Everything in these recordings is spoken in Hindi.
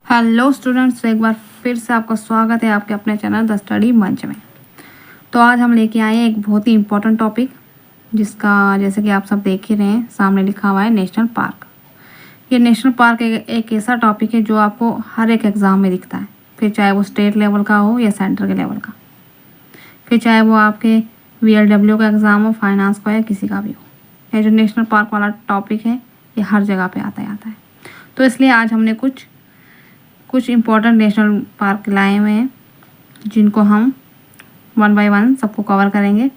हेलो स्टूडेंट्स, एक बार फिर से आपका स्वागत है आपके अपने चैनल द स्टडी मंच में। तो आज हम लेके आए हैं एक बहुत ही इम्पोर्टेंट टॉपिक, जिसका जैसे कि आप सब देख ही रहे हैं सामने लिखा हुआ है नेशनल पार्क। ये नेशनल पार्क एक ऐसा टॉपिक है जो आपको हर एक एग्ज़ाम में दिखता है, फिर चाहे वो स्टेट लेवल का हो या सेंटर के लेवल का, फिर चाहे वो आपके VLW का एग्ज़ाम हो, फाइनेंस का या किसी का भी हो। ये जो नेशनल पार्क वाला टॉपिक है ये हर जगह पे आता है। तो इसलिए आज हमने कुछ इम्पोर्टेंट नेशनल पार्क लाए हुए हैं, जिनको हम 1 बाय 1 सबको कवर करेंगे।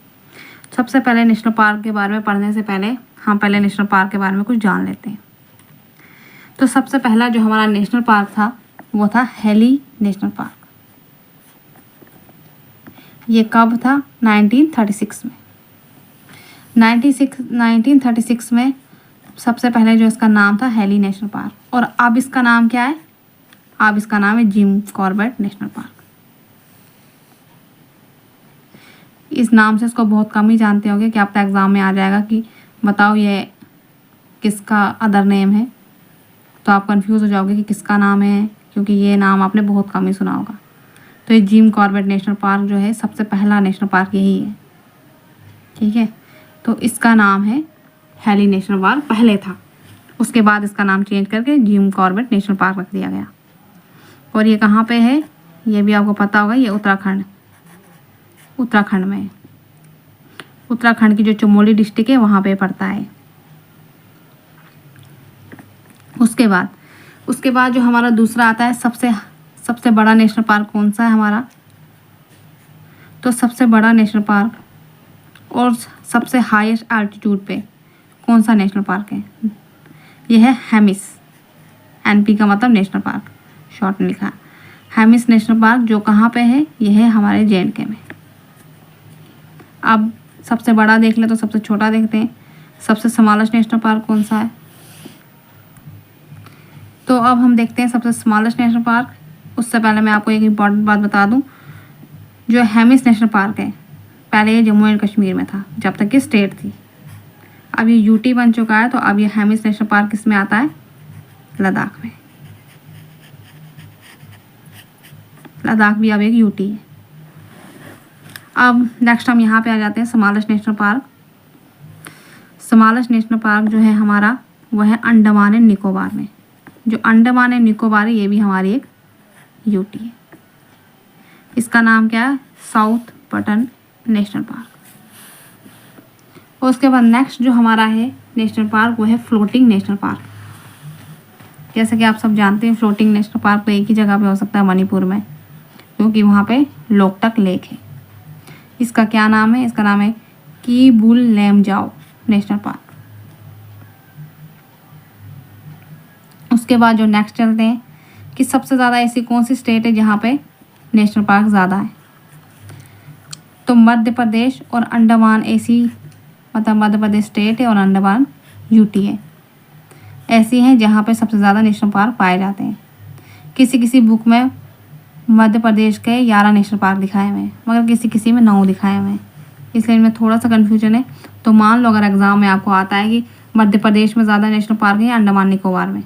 सबसे पहले नेशनल पार्क के बारे में पढ़ने से पहले हम पहले नेशनल पार्क के बारे में कुछ जान लेते हैं। तो सबसे पहला जो हमारा नेशनल पार्क था वो था हेली नेशनल पार्क। ये कब था? 1936 में। 1936 में सबसे पहले जो इसका नाम था हेली नेशनल पार्क। और अब इसका नाम क्या है? अब इसका नाम है जिम कॉर्बेट नेशनल पार्क। इस नाम से इसको बहुत कम ही जानते होंगे कि आपका एग्ज़ाम में आ जाएगा कि बताओ ये किसका अदर नेम है, तो आप कंफ्यूज हो जाओगे कि किसका नाम है, क्योंकि ये नाम आपने बहुत कम ही सुना होगा। तो ये जिम कॉर्बेट नेशनल पार्क जो है सबसे पहला नेशनल पार्क यही है, ठीक है। तो इसका नाम है हेली नेशनल पार्क, पहले था। उसके बाद इसका नाम चेंज करके जिम कॉर्बेट नेशनल पार्क रख दिया गया। और ये कहाँ पे है ये भी आपको पता होगा, ये उत्तराखंड में है। उत्तराखंड की जो चमोली डिस्ट्रिक्ट है वहाँ पे पड़ता है। उसके बाद जो हमारा दूसरा आता है सबसे बड़ा नेशनल पार्क कौन सा है हमारा? तो सबसे बड़ा नेशनल पार्क और सबसे हाईएस्ट एल्टीट्यूड पे कौन सा नेशनल पार्क है? यह है हेमिस। NP का मतलब नेशनल पार्क, शॉर्ट में लिखा है हेमिस नेशनल पार्क, जो कहाँ पे है? यह है हमारे JNK में। अब सबसे बड़ा देख ले तो सबसे छोटा देखते हैं। सबसे स्मॉलेस्ट नेशनल पार्क कौन सा है? तो अब हम देखते हैं सबसे स्मॉलेस्ट नेशनल पार्क। उससे पहले मैं आपको एक इम्पॉर्टेंट बात बता दूं, जो हेमिस नेशनल पार्क है पहले ये जम्मू एंड कश्मीर में था जब तक ये स्टेट थी। अब ये UT बन चुका है, तो अब ये हेमिस नेशनल पार्क किस में आता है? लद्दाख में। लद्दाख भी अब एक UT है। अब नेक्स्ट हम यहाँ पे आ जाते हैं smallest national park. Smallest national park जो है हमारा वो है अंडमान एंड निकोबार में। जो अंडमान एंड निकोबार है ये भी हमारी एक UT है। इसका नाम क्या है? South button national park. और उसके बाद नेक्स्ट जो हमारा है नेशनल पार्क वो है फ्लोटिंग नेशनल पार्क। जैसे कि आप सब जानते हैं फ्लोटिंग नेशनल पार्क तो एक ही जगह पे हो सकता है, मणिपुर में, क्योंकि वहाँ पे लोकटक लेक है। इसका क्या नाम है? इसका नाम है कीबुल लेमजाओ नेशनल पार्क। उसके बाद जो नेक्स्ट चलते हैं कि सबसे ज़्यादा ऐसी कौन सी स्टेट है जहाँ पे नेशनल पार्क ज़्यादा है? तो मध्य प्रदेश और अंडमान ऐसी, मतलब मध्य प्रदेश स्टेट है और अंडमान UT है, ऐसी हैं जहाँ पे सबसे ज़्यादा नेशनल पार्क पाए जाते हैं। किसी बुक में मध्य प्रदेश के 11 नेशनल पार्क दिखाए हुए हैं, मगर किसी में 9 दिखाए हुए हैं, इसलिए इनमें थोड़ा सा कन्फ्यूजन है। तो मान लो अगर एग्ज़ाम में आपको आता है कि मध्य प्रदेश में ज़्यादा नेशनल पार्क है या अंडमान निकोबार में,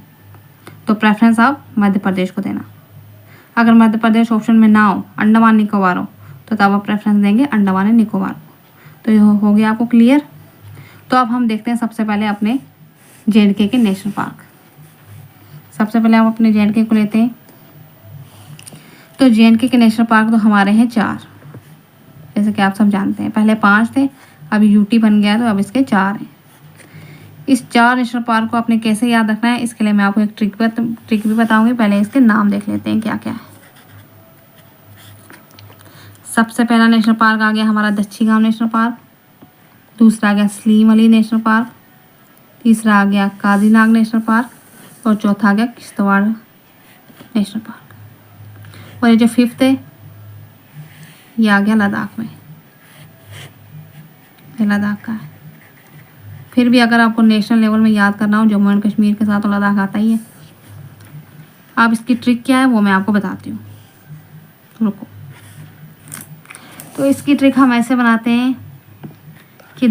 तो प्रेफरेंस आप मध्य प्रदेश को देना। अगर मध्य प्रदेश ऑप्शन में ना हो, अंडमान निकोबार हो, तो तब आप प्रेफरेंस देंगे अंडमान एंड निकोबार को। तो ये हो गया आपको क्लियर। तो अब हम देखते हैं सबसे पहले अपने JNK के नेशनल पार्क। सबसे पहले हम अपने JNK को लेते हैं। तो JNK के नेशनल पार्क तो हमारे हैं 4, जैसे कि आप सब जानते हैं। पहले 5 थे, अभी UT बन गया तो अब इसके 4 हैं। इस 4 नेशनल पार्क को आपने कैसे याद रखना है, इसके लिए मैं आपको एक ट्रिक भी बताऊंगी। पहले इसके नाम देख लेते हैं क्या क्या है। सबसे पहला नेशनल पार्क आ गया हमारा दच्छी गांव नेशनल पार्क। दूसरा आ गया सलीम अली नेशनल पार्क। तीसरा आ गया काजीनाग नेशनल पार्क। और चौथा आ गया किश्तवाड़ नेशनल पार्क। और ये जो 5th है ये आ गया लद्दाख में, ये लद्दाख का है। फिर भी अगर आपको नेशनल लेवल में याद करना हो जम्मू एंड कश्मीर के साथ, तो लद्दाख आता ही है। अब इसकी ट्रिक क्या है वो मैं आपको बताती हूँ, रुको। तो इसकी ट्रिक हम ऐसे बनाते हैं कि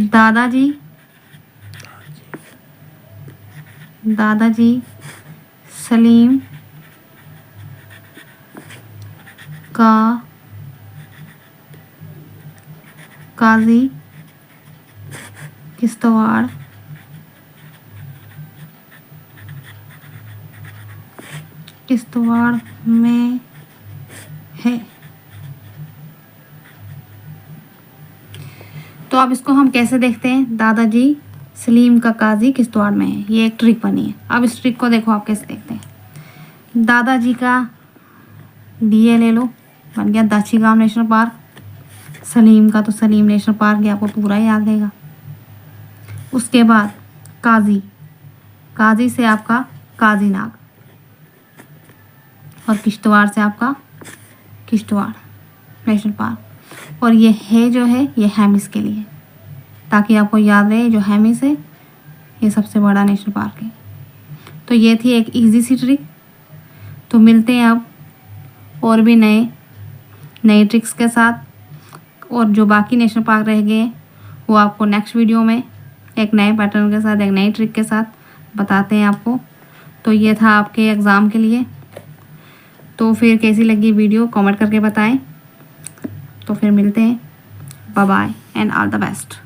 दादाजी सलीम काजी किश्तवाड़ में है। तो अब इसको हम कैसे देखते हैं, दादाजी सलीम का काजी किश्तवाड़ में है, ये एक ट्रिक बनी है। अब इस ट्रिक को देखो आप कैसे देखते हैं। दादाजी का डीए ले लो, बन गया दाछीगांव नेशनल पार्क। सलीम का तो सलीम नेशनल पार्क, ये आपको पूरा याद रहेगा। उसके बाद काजी से आपका काजीनाग, और किश्तवाड़ से आपका किश्तवाड़ नेशनल पार्क। और ये है जो है ये हेमिस के लिए, ताकि आपको याद रहे जो हेमिस है ये सबसे बड़ा नेशनल पार्क है। तो ये थी एक इजी सी ट्रिक। तो मिलते हैं अब और भी नए ट्रिक्स के साथ, और जो बाकी नेशनल पार्क रह गए वो आपको नेक्स्ट वीडियो में एक नए पैटर्न के साथ, एक नई ट्रिक के साथ बताते हैं आपको। तो ये था आपके एग्ज़ाम के लिए। तो फिर कैसी लगी वीडियो कमेंट करके बताएं। तो फिर मिलते हैं, bye bye and all the best.